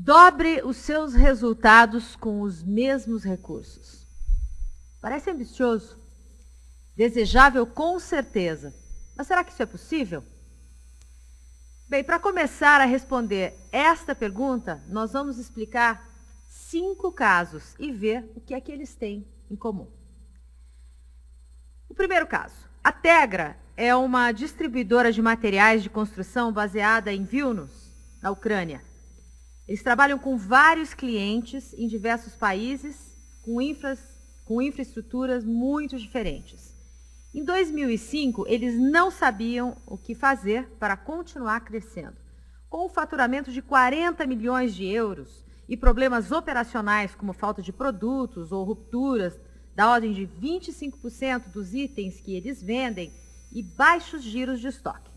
Dobre os seus resultados com os mesmos recursos. Parece ambicioso, desejável com certeza, mas será que isso é possível? Bem, para começar a responder esta pergunta, nós vamos explicar 5 casos e ver o que é que eles têm em comum. O primeiro caso. A Tegra é uma distribuidora de materiais de construção baseada em Vilnius, na Ucrânia. Eles trabalham com vários clientes em diversos países, com infraestruturas muito diferentes. Em 2005, eles não sabiam o que fazer para continuar crescendo. Com um faturamento de 40 milhões de euros e problemas operacionais como falta de produtos ou rupturas da ordem de 25% dos itens que eles vendem e baixos giros de estoque.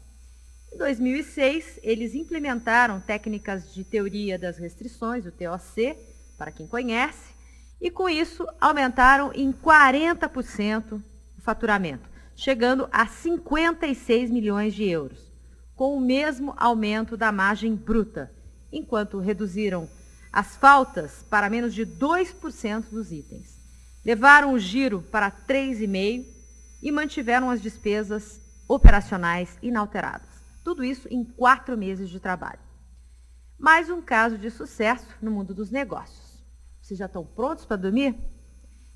Em 2006, eles implementaram técnicas de teoria das restrições, o TOC, para quem conhece, e com isso aumentaram em 40% o faturamento, chegando a 56 milhões de euros, com o mesmo aumento da margem bruta, enquanto reduziram as faltas para menos de 2% dos itens. Levaram o giro para 3,5% e mantiveram as despesas operacionais inalteradas. Tudo isso em 4 meses de trabalho. Mais um caso de sucesso no mundo dos negócios. Vocês já estão prontos para dormir?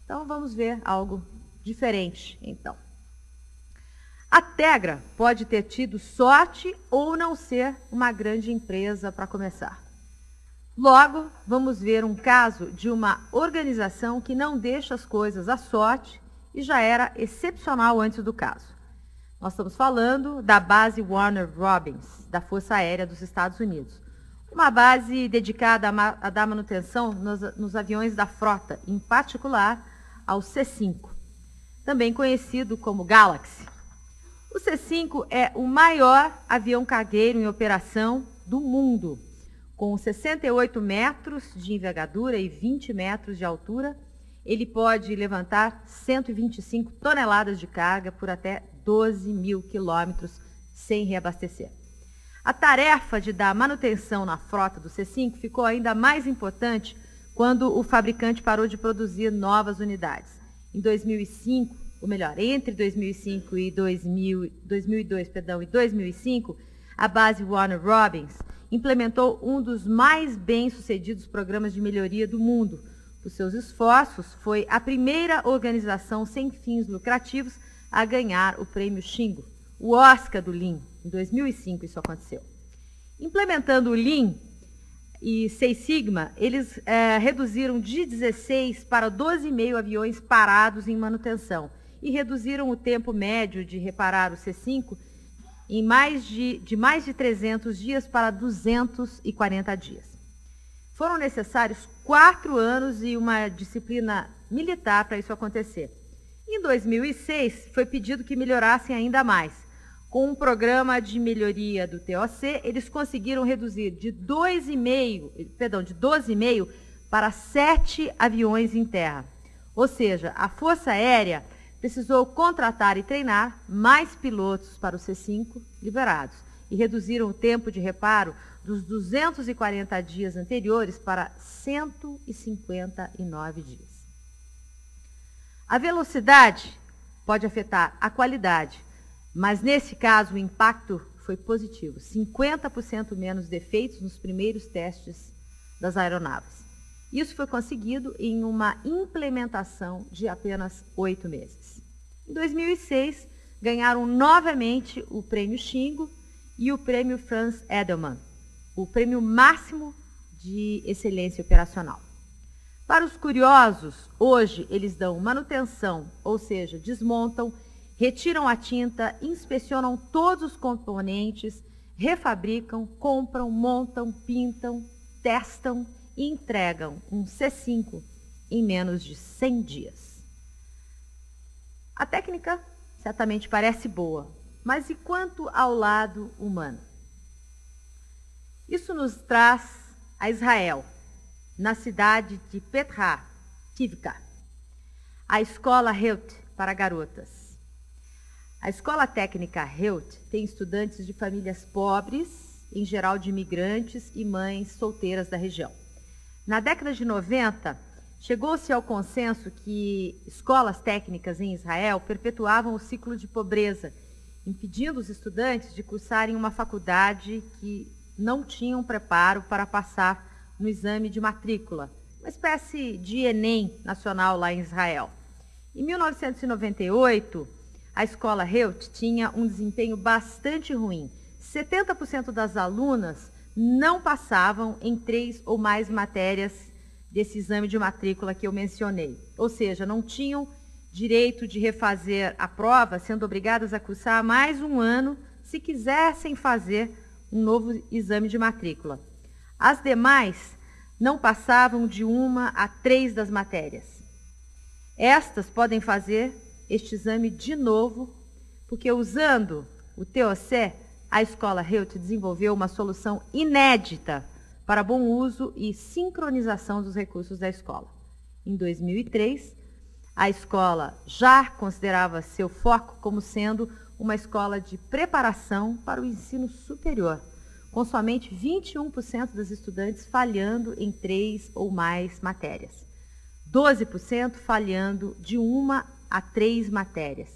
Então vamos ver algo diferente, então. A Tegra pode ter tido sorte ou não ser uma grande empresa para começar. Logo, vamos ver um caso de uma organização que não deixa as coisas à sorte e já era excepcional antes do caso. Nós estamos falando da base Warner Robins, da Força Aérea dos Estados Unidos. Uma base dedicada a dar manutenção nos aviões da frota, em particular ao C-5, também conhecido como Galaxy. O C-5 é o maior avião cargueiro em operação do mundo, com 68 metros de envergadura e 20 metros de altura. Ele pode levantar 125 toneladas de carga por até 12 mil quilômetros sem reabastecer. A tarefa de dar manutenção na frota do C-5 ficou ainda mais importante quando o fabricante parou de produzir novas unidades. Em 2005, ou melhor, entre 2005 e 2005, a base Warner Robins implementou um dos mais bem-sucedidos programas de melhoria do mundo. Por seus esforços, foi a primeira organização sem fins lucrativos a ganhar o prêmio Shingo, o Oscar do Lean. Em 2005 isso aconteceu. Implementando o Lean e Six Sigma, eles reduziram de 16 para 12,5 aviões parados em manutenção e reduziram o tempo médio de reparar o C-5 em mais de 300 dias para 240 dias. Foram necessários 4 anos e uma disciplina militar para isso acontecer. Em 2006, foi pedido que melhorassem ainda mais. Com um programa de melhoria do TOC, eles conseguiram reduzir de 12,5 para 7 aviões em terra. Ou seja, a Força Aérea precisou contratar e treinar mais pilotos para o C-5 liberados e reduziram o tempo de reparo dos 240 dias anteriores para 159 dias. A velocidade pode afetar a qualidade, mas nesse caso o impacto foi positivo, 50% menos defeitos nos primeiros testes das aeronaves. Isso foi conseguido em uma implementação de apenas 8 meses. Em 2006, ganharam novamente o prêmio Shingo e o prêmio Franz Edelman, o prêmio máximo de excelência operacional. Para os curiosos, hoje eles dão manutenção, ou seja, desmontam, retiram a tinta, inspecionam todos os componentes, refabricam, compram, montam, pintam, testam e entregam um C-5 em menos de 100 dias. A técnica certamente parece boa, mas e quanto ao lado humano? Isso nos traz a Israel, na cidade de Petah Tikva, a escola Heut para garotas. A escola técnica Heut tem estudantes de famílias pobres, em geral de imigrantes e mães solteiras da região. Na década de 90, chegou-se ao consenso que escolas técnicas em Israel perpetuavam o ciclo de pobreza, impedindo os estudantes de cursarem uma faculdade que não tinham preparo para passar no exame de matrícula, uma espécie de Enem nacional lá em Israel. Em 1998, a escola Heut tinha um desempenho bastante ruim. 70% das alunas não passavam em 3 ou mais matérias desse exame de matrícula que eu mencionei. Ou seja, não tinham direito de refazer a prova, sendo obrigadas a cursar mais um ano se quisessem fazer um novo exame de matrícula. As demais não passavam de 1 a 3 das matérias. Estas podem fazer este exame de novo, porque usando o TOC, a escola Heut desenvolveu uma solução inédita para bom uso e sincronização dos recursos da escola. Em 2003, a escola já considerava seu foco como sendo uma escola de preparação para o ensino superior, com somente 21% dos estudantes falhando em 3 ou mais matérias, 12% falhando de 1 a 3 matérias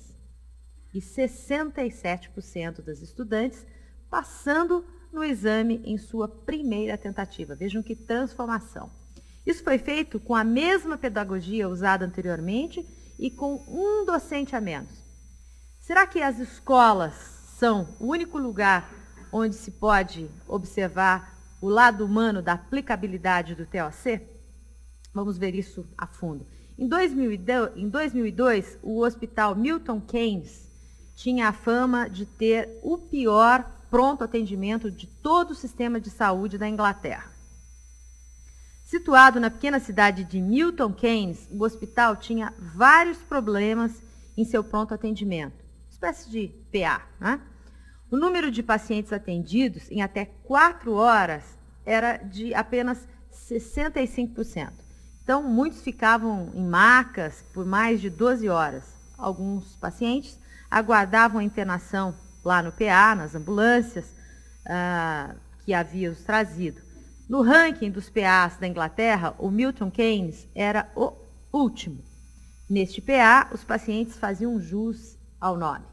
e 67% das estudantes passando no exame em sua primeira tentativa. Vejam que transformação. Isso foi feito com a mesma pedagogia usada anteriormente e com um docente a menos. Será que as escolas são o único lugar onde se pode observar o lado humano da aplicabilidade do TOC? Vamos ver isso a fundo. Em 2002, o Hospital Milton Keynes tinha a fama de ter o pior pronto atendimento de todo o sistema de saúde da Inglaterra. Situado na pequena cidade de Milton Keynes, o hospital tinha vários problemas em seu pronto atendimento, espécie de PA, né? O número de pacientes atendidos em até 4 horas era de apenas 65%. Então, muitos ficavam em macas por mais de 12 horas. Alguns pacientes aguardavam a internação lá no PA, nas ambulâncias que havia os trazido. No ranking dos PAs da Inglaterra, o Milton Keynes era o último. Neste PA, os pacientes faziam jus ao nome.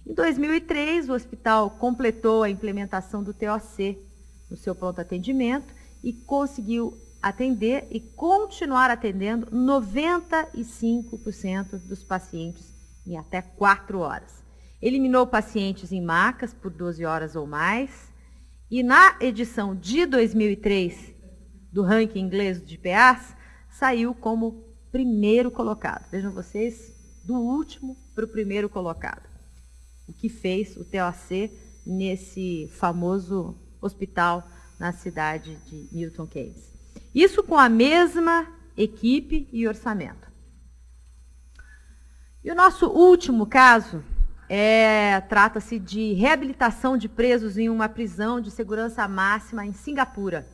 Em 2003, o hospital completou a implementação do TOC no seu pronto atendimento e conseguiu atender e continuar atendendo 95% dos pacientes em até 4 horas. Eliminou pacientes em macas por 12 horas ou mais. E na edição de 2003 do ranking inglês de PAs, saiu como primeiro colocado. Vejam vocês, do último para o primeiro colocado. O que fez o TOC nesse famoso hospital na cidade de Milton Keynes. Isso com a mesma equipe e orçamento. E o nosso último caso trata-se de reabilitação de presos em uma prisão de segurança máxima em Singapura.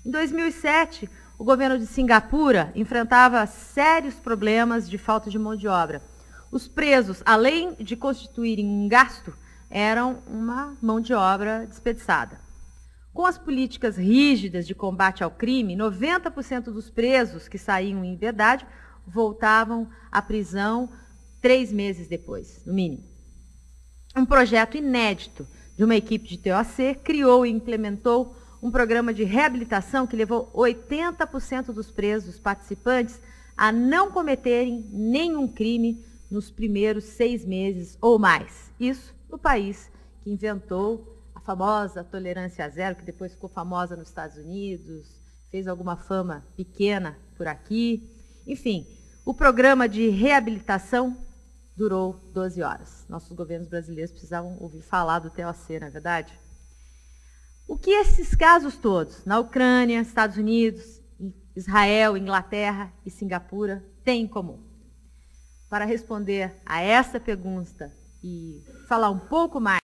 Em 2007, o governo de Singapura enfrentava sérios problemas de falta de mão de obra. Os presos, além de constituírem um gasto, eram uma mão de obra desperdiçada. Com as políticas rígidas de combate ao crime, 90% dos presos que saíam em liberdade voltavam à prisão 3 meses depois, no mínimo. Um projeto inédito de uma equipe de TOC criou e implementou um programa de reabilitação que levou 80% dos presos participantes a não cometerem nenhum crime nos primeiros 6 meses ou mais. Isso no país que inventou a famosa tolerância zero, que depois ficou famosa nos Estados Unidos, fez alguma fama pequena por aqui. Enfim, o programa de reabilitação durou 12 horas. Nossos governos brasileiros precisavam ouvir falar do TOC, não é verdade? O que esses casos todos, na Ucrânia, Estados Unidos, Israel, Inglaterra e Singapura, têm em comum? Para responder a essa pergunta e falar um pouco mais